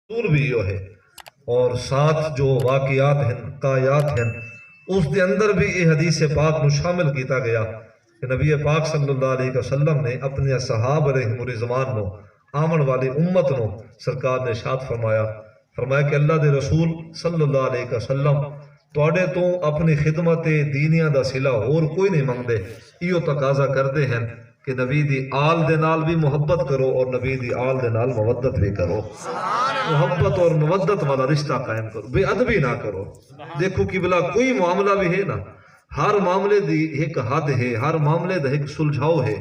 رسول بھی یہ ہے اور ساتھ جو واقعات ہیں قایات ہیں اس دے اندر بھی یہ حدیث پاک نو شامل کیتا گیا کہ نبی پاک صلی اللہ علیہ وسلم نے اپنے صحابہ علیہ رضوان نو آمن والی امت نو سرکار نے ارشاد فرمایا کہ اللہ دے رسول صلی اللہ علیہ وسلم توڑے تو اپنی خدمت دینیاں دا صلہ اور کوئی نہیں منگ دے ایو تقاضا کر دے ہیں کہ نبی دی آل دے نال بھی محبت کرو اور نبی دی آل دے نال مودت بھی کرو، محبت اور مودت والا رشتہ قائم کرو، بے ادبی نہ کرو۔ دیکھو کہ بلا کوئی معاملہ بھی ہے نا، ہر معاملے دی ایک حد ہے، ہر معاملے دا ایک سلجھاؤ ہے۔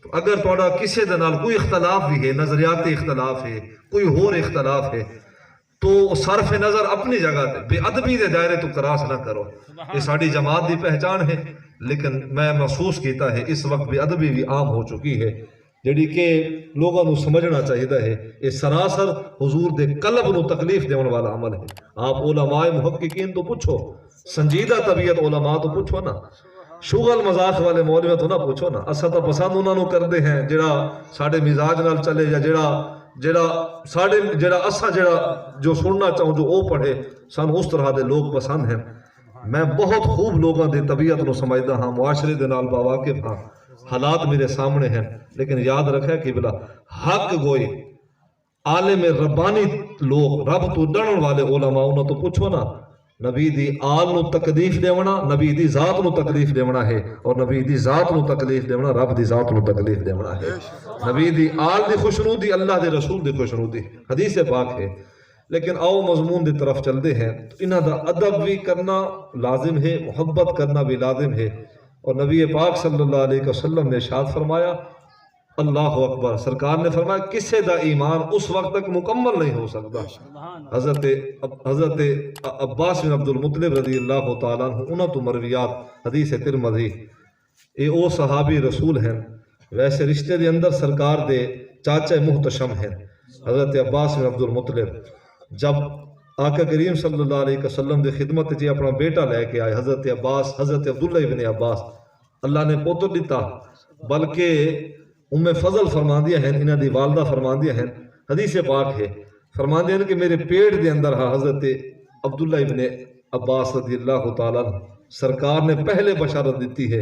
تو اگر توڑا کسی دے نال کوئی اختلاف بھی ہے، نظریاتی اختلاف ہے، کوئی اور اختلاف ہے، تو صرف نظر اپنی جگہ دے بے ادبی دے دائرے تو کراس نہ کرو۔ یہ ساڑی جماعت دی پہچان ہے، لیکن میں محسوس کیتا ہے اس وقت بے ادبی بھی عام ہو چکی ہے جڑی کہ لوگوں نو سمجھنا چاہیے ہے یہ سراسر حضور دے قلب نو تکلیف دیون والا عمل ہے۔ آپ علماء محققین تو پوچھو، سنجیدہ طبیعت علماء تو پوچھو نا، شغل مذاق والے مولوی تو نہ پوچھو نا۔ اسا تو پسند انہاں نو کردے ہیں جڑا ساڑے مزاج نال چلے یا جڑا اسا جو سننا چاہوں جو او پڑھے، سن اس طرح دے لوگ پسند ہیں۔ میں بہت خوب لوگاں دے طبیعت نو سمجھدا ہاں، معاشرے دے نال باواقف ہاں، حالات میرے سامنے ہیں، لیکن یاد رکھے کہ بلا حق گوئی عالم ربانی لوگ، رب تو ڈرن والے علماء انہوں تو پوچھو نا، نبی دی آل نو تکلیف دیونا نبی دی ذات نو تکلیف دیونا ہے، اور نبی دی ذات نو تکلیف دیونا رب دی ذات نو تکلیف دیونا ہے۔ نبی دی آل دی خوشنودی اللہ دے رسول دی خوشنودی حدیث پاک ہے۔ لیکن آؤ مضمون دی طرف چلتے ہیں، انہاں دا ادب بھی کرنا لازم ہے، محبت کرنا بھی لازم ہے۔ اور نبی پاک صلی اللہ علیہ وسلم نے ارشاد فرمایا، اللہ اکبر، سرکار نے فرمایا کسے دا ایمان اس وقت تک مکمل نہیں ہو سکتا۔ حضرت عباس بن عبد المطلب رضی اللہ تعالیٰ عنہ، انہاں تو مرویات حدیث ترمذی، اے او صحابی رسول ہیں، ویسے رشتے دے اندر سرکار دے چاچے محتشم ہیں۔ حضرت عباس بن عبد المطلب جب آقا کریم صلی اللہ علیہ وسلم دے خدمت جی اپنا بیٹا لے کے آئے، حضرت عباس، حضرت عبداللہ ابن عباس، اللہ نے پوتر دیتا، بلکہ فضل فرماندیا ہیں، انہاں دی والدہ فرماندیا ہیں، حدیث پاک ہے، فرماندیا ہیں کہ میرے پیٹ دے اندر حضرت عبداللہ ابن عباس رضی اللہ تعالیٰ سرکار نے پہلے بشارت دیتی ہے،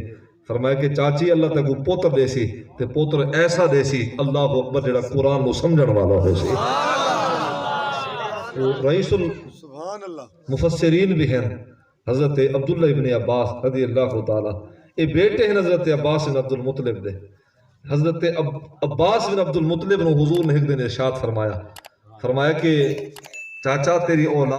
فرمایا کہ چاچی اللہ تک پوتر دے سی، تے پوتر ایسا دے سی اللہ اکبر جڑا قرآن کو سمجھن والا ہو سی۔ رئیس المفسرین بھی ہیں حضرت عبداللہ ابن عباس رضی اللہ تعالیٰ، یہ بیٹے ہیں حضرت عباس بن عبد المطلب دے۔ حضرت عباس بن عبد المطلب نے حضور نے ایک دن ارشاد فرمایا کہ چاچا تیری اولاد